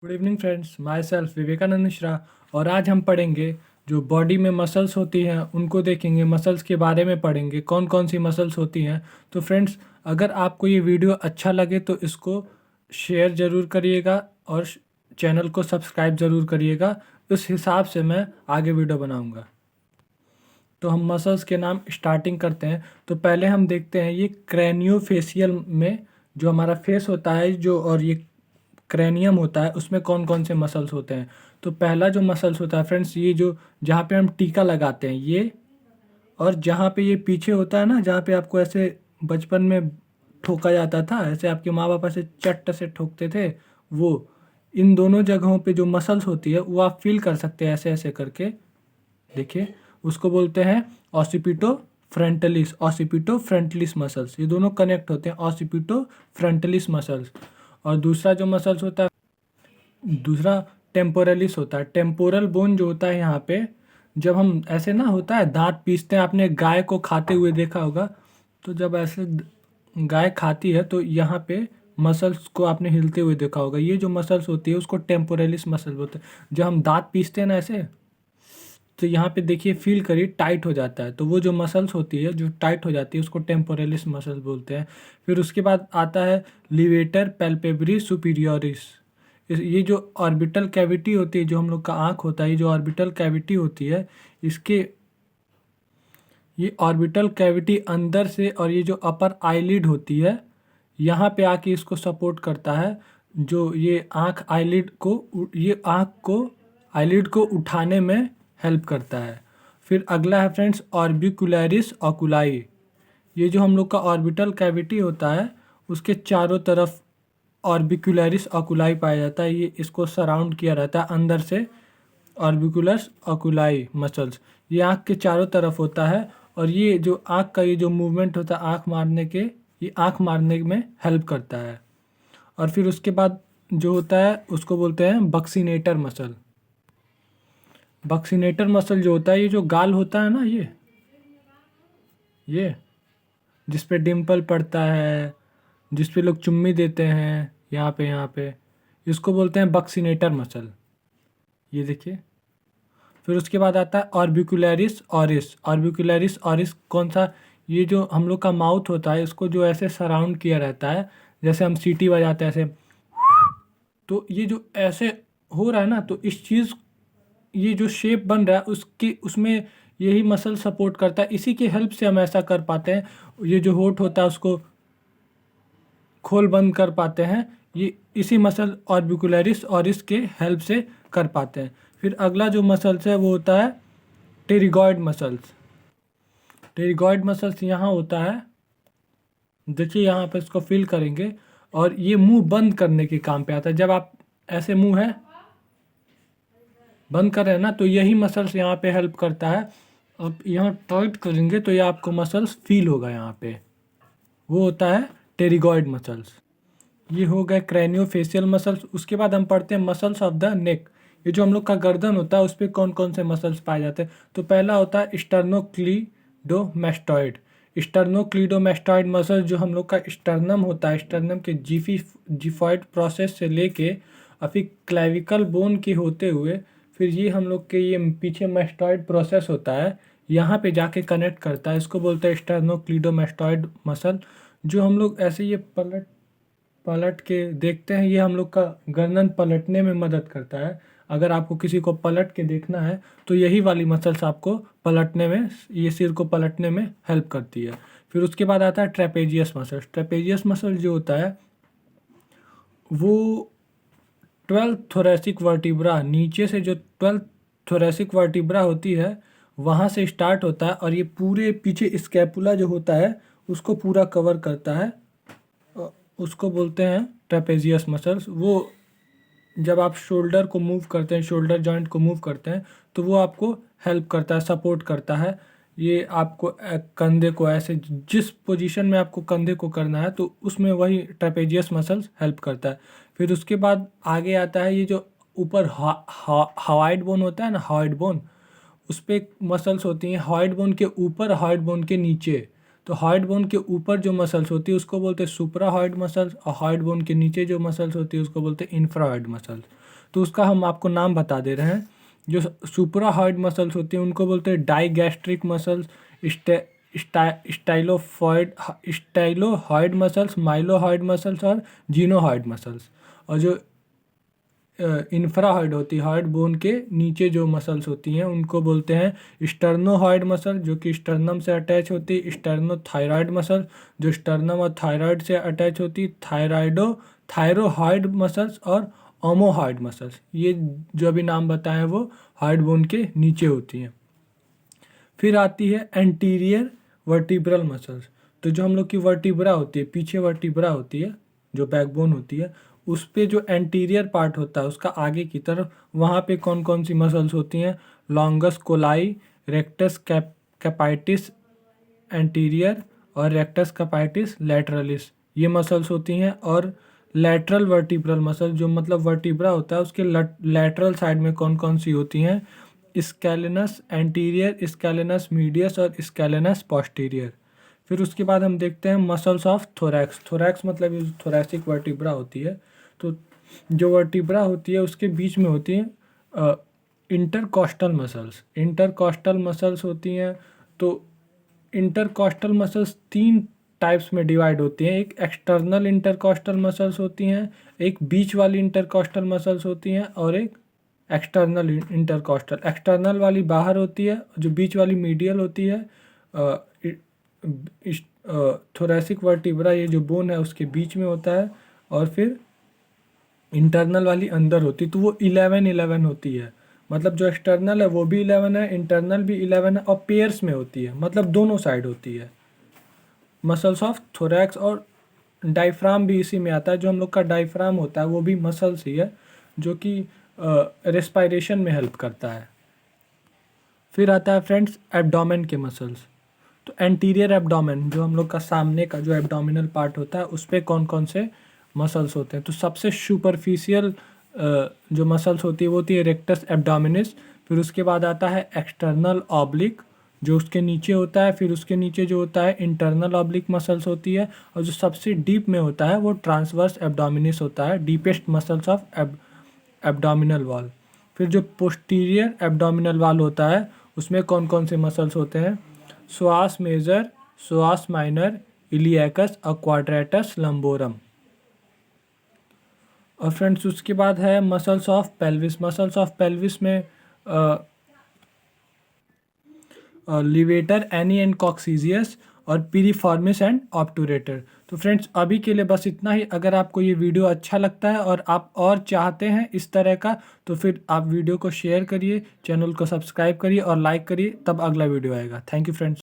Good evening friends, myself Vivekanand Mishra. और आज हम पढ़ेंगे जो बॉडी में मसल्स होती हैं उनको देखेंगे, मसल्स के बारे में पढ़ेंगे, कौन कौन सी मसल्स होती हैं। तो फ्रेंड्स, अगर आपको ये वीडियो अच्छा लगे तो इसको शेयर ज़रूर करिएगा और चैनल को सब्सक्राइब ज़रूर करिएगा। उस हिसाब से मैं आगे वीडियो बनाऊंगा। तो हम मसल्स के नाम स्टार्टिंग करते हैं। तो पहले हम देखते हैं ये क्रैनियोफेशियल में जो हमारा फेस होता है जो, और ये क्रैनियम होता है, उसमें कौन कौन से मसल्स होते हैं। तो पहला जो मसल्स होता है फ्रेंड्स, ये जो जहाँ पे हम टीका लगाते हैं ये, और जहाँ पे ये पीछे होता है ना, जहाँ पे आपको ऐसे बचपन में ठोका जाता था, ऐसे आपके माँ बाप ऐसे चट्ट से ठोकते थे, वो इन दोनों जगहों पे जो मसल्स होती है वो आप फील कर सकते हैं ऐसे ऐसे करके। देखिए, उसको बोलते हैं ऑसिपिटो फ्रंटलिस, ऑसिपिटो फ्रंटलिस मसल्स। ये दोनों कनेक्ट होते हैं, ऑसिपिटो फ्रंटलिस मसल्स। और दूसरा जो मसल्स होता है, दूसरा टेम्पोरलिस होता है। टेम्पोरल बोन जो होता है यहाँ पे, जब हम ऐसे ना होता है दांत पीसते हैं, आपने गाय को खाते हुए देखा होगा, तो जब ऐसे गाय खाती है तो यहाँ पे मसल्स को आपने हिलते हुए देखा होगा। ये जो मसल्स होती है उसको टेम्पोरलिस मसल बोलते हैं। जब हम दांत पीसते हैं ना ऐसे, तो यहाँ पे देखिए, फील करिए, टाइट हो जाता है। तो वो जो मसल्स होती है जो टाइट हो जाती है उसको टेम्पोरलिस मसल्स बोलते हैं। फिर उसके बाद आता है लिवेटर पैल्पेब्री सुपीरियोरिस। ये जो ऑर्बिटल कैविटी होती है, जो हम लोग का आँख होता है, ये जो ऑर्बिटल कैविटी होती है, इसके ये ऑर्बिटल कैविटी अंदर से, और ये जो अपर आईलिड होती है यहाँ पे आके इसको सपोर्ट करता है। जो ये आँख आईलिड को, ये आँख को आईलिड को उठाने में हेल्प करता है। फिर अगला है फ्रेंड्स ऑर्बिकुलरिस ऑकुलाई। ये जो हम लोग का ऑर्बिटल कैविटी होता है उसके चारों तरफ ऑर्बिकुलरिस ऑकुलाई पाया जाता है। ये इसको सराउंड किया रहता है अंदर से, ऑर्बिकुलस ऑकुलाई मसल्स। ये आँख के चारों तरफ होता है, और ये जो आँख का ये जो मूवमेंट होता है आँख मारने के, ये आँख मारने में हेल्प करता है। और फिर उसके बाद जो होता है उसको बोलते हैं बक्सीनेटर मसल। बक्सीनेटर मसल जो होता है, ये जो गाल होता है ना, ये जिस पे डिम्पल पड़ता है, जिस पे लोग चुम्मी देते हैं, यहाँ पे इसको बोलते हैं बक्सीनेटर मसल। ये देखिए। फिर उसके बाद आता है ऑर्बिकुलरिस ऑरिस। ऑर्बिकुलरिस ऑरिस कौन सा, ये जो हम लोग का माउथ होता है इसको जो ऐसे सराउंड किया रहता है, जैसे हम सीटी बजाते हैं ऐसे, तो ये जो ऐसे हो रहा है ना, तो इस चीज़, ये जो शेप बन रहा है उसकी, उसमें यही मसल सपोर्ट करता है। इसी की हेल्प से हम ऐसा कर पाते हैं। ये जो होठ होता है उसको खोल बंद कर पाते हैं, ये इसी मसल ऑर्बिकुलरिस और इसके हेल्प से कर पाते हैं। फिर अगला जो मसल्स है वो होता है टेरिगॉइड मसल्स। टेरिगॉइड मसल्स यहाँ होता है, देखिए यहाँ पे इसको फील करेंगे, और ये मुंह बंद करने के काम पे आता है। जब आप ऐसे मुंह है बंद कर रहे हैं ना, तो यही मसल्स यहाँ पे हेल्प करता है। अब यहाँ टाइट करेंगे तो ये आपको मसल्स फील होगा यहाँ पे, वो होता है टेरिगॉइड मसल्स। ये हो गए क्रैनियोफेशियल मसल्स। उसके बाद हम पढ़ते हैं मसल्स ऑफ द नेक। ये जो हम लोग का गर्दन होता है उस पर कौन कौन से मसल्स पाए जाते हैं। तो पहला होता है स्टर्नोक्लीडोमेस्टॉइड। स्टर्नोक्लीडोमेस्टॉइड मसल जो हम लोग का स्टर्नम होता है, स्टर्नम के जिफॉइड प्रोसेस से लेके और फिर क्लेविकल बोन के होते हुए, फिर ये हम लोग के ये पीछे मेस्टॉइड प्रोसेस होता है, यहाँ पे जाके कनेक्ट करता है। इसको बोलते हैं स्टर्नोक्लीडोमेस्टॉइड मसल। जो हम लोग ऐसे ये पलट पलट के देखते हैं, ये हम लोग का गर्दन पलटने में मदद करता है। अगर आपको किसी को पलट के देखना है तो यही वाली मसल्स आपको पलटने में, ये सिर को पलटने में हेल्प करती है। फिर उसके बाद आता है ट्रेपेजियस मसल। ट्रेपेजियस मसल जो होता है वो 12th थोरेसिक वर्टिब्रा, नीचे से जो 12th थोरेसिक वर्टिब्रा होती है वहाँ से स्टार्ट होता है, और ये पूरे पीछे स्कैपुला जो होता है उसको पूरा कवर करता है। उसको बोलते हैं ट्रेपेजियस मसल्स। वो जब आप शोल्डर को मूव करते हैं, शोल्डर जॉइंट को मूव करते हैं, तो वो आपको हेल्प करता है, सपोर्ट करता है। ये आपको कंधे को ऐसे जिस पोजीशन में आपको कंधे को करना है तो उसमें वही ट्रेपेजियस मसल्स हेल्प करता है। फिर उसके बाद आगे आता है ये जो ऊपर हवाइड बोन होता है ना, हॉइड बोन, उस पर मसल्स होती हैं। हॉइड बोन के ऊपर, हॉइड बोन के नीचे। तो हॉइड बोन के ऊपर जो मसल्स होती है उसको बोलते हैं सुप्रा हॉइड मसल्स, और हॉइड बोन के नीचे जो मसल्स होती है उसको बोलते हैं इंफ्रा हॉइड मसल्स। तो उसका हम आपको नाम बता दे रहे हैं। जो सुपराहॉइड मसल्स होती हैं उनको बोलते हैं डाइगैस्ट्रिक मसल्स, स्टाइलोहॉइड मसल्स, माइलोहॉइड मसल्स और जीनोहॉइड मसल्स। और जो इंफ्राहॉइड होती है, हॉइड बोन के नीचे जो मसल्स होती हैं उनको बोलते हैं स्टर्नोहॉइड मसल, जो कि स्टर्नम से अटैच होती है। स्टर्नोथायरॉइड मसल जो स्टर्नम और थायराइड से अटैच होती है। थायरोहॉइड मसल्स और ओमोहॉइड मसल्स, ये जो अभी नाम बताए वो हॉइड बोन के नीचे होती हैं। फिर आती है एंटीरियर वर्टिब्रल मसल्स। तो जो हम लोग की वर्टिब्रा होती है, पीछे वर्टिब्रा होती है जो बैकबोन होती है, उस पे जो एंटीरियर पार्ट होता है उसका आगे की तरफ, वहाँ पे कौन कौन सी मसल्स होती हैं? Longus coli, rectus capitis anterior और रेक्टस कैपाइटिस लैटरलिस, ये मसल्स होती हैं। और लैटरल वर्टिब्रल मसल, जो मतलब वर्टिब्रा होता है उसके लैटरल साइड में कौन कौन सी होती हैं? स्कैलेनस एंटीरियर, स्कैलेनस मीडियस और स्कैलेनस पोस्टीरियर। फिर उसके बाद हम देखते हैं मसल्स ऑफ थोरैक्स। थोरैक्स मतलब थोरैसिक वर्टिब्रा होती है। तो जो वर्टिब्रा होती है उसके बीच में होती है इंटरकॉस्टल मसल्स। इंटरकॉस्टल मसल्स होती हैं। तो इंटरकॉस्टल मसल्स 3 टाइप्स में डिवाइड होती हैं। एक एक्सटर्नल इंटरकॉस्टल मसल्स होती हैं, एक बीच वाली इंटरकॉस्टल मसल्स होती हैं और एक एक्सटर्नल इंटरकॉस्टल। एक्सटर्नल वाली बाहर होती है, जो बीच वाली मीडियल होती है। थोरैसिक वर्टिब्रा, ये जो बोन है उसके बीच में होता है। और फिर इंटरनल वाली अंदर होती है। तो वो 11-11 होती है, मतलब जो एक्सटर्नल है वो भी 11 है, इंटरनल भी 11 है, और पेयर्स में होती है, मतलब दोनों साइड होती है। Muscles of thorax. और डायफ्राम भी इसी में आता है। जो हम लोग का डायफ्राम होता है वो भी मसल्स ही है, जो कि रेस्पायरेशन में हेल्प करता है। फिर आता है फ्रेंड्स एब्डोमेन के मसल्स। तो एंटीरियर एब्डोमेन, जो हम लोग का सामने का जो एब्डोमिनल पार्ट होता है उस पर कौन कौन से मसल्स होते हैं? तो सबसे सुपरफिशियल जो मसल्स होती है वो होती है रेक्टस एब्डोमिनिस। फिर उसके बाद आता है एक्सटर्नल ऑब्लिक, जो उसके नीचे होता है। फिर उसके नीचे जो होता है इंटरनल ऑब्लिक मसल्स होती है। और जो सबसे डीप में होता है वो ट्रांसवर्स एब्डोमिनिस होता है, deepest muscles of abdominal wall. फिर जो पोस्टीरियर एब्डोमिनल वॉल होता है उसमें कौन कौन से मसल्स होते हैं? psoas मेजर, psoas माइनर, इलियकस और क्वाड्रेटस लंबोरम। और फ्रेंड्स उसके बाद है muscles of pelvis. Muscles of pelvis में लिवेटर, एनी एंड कॉक्सीजियस और पीरिफॉर्मिस एंड ऑब्टूरेटर। तो फ्रेंड्स अभी के लिए बस इतना ही। अगर आपको ये वीडियो अच्छा लगता है और आप और चाहते हैं इस तरह का, तो फिर आप वीडियो को शेयर करिए, चैनल को सब्सक्राइब करिए और लाइक करिए, तब अगला वीडियो आएगा। Thank you friends.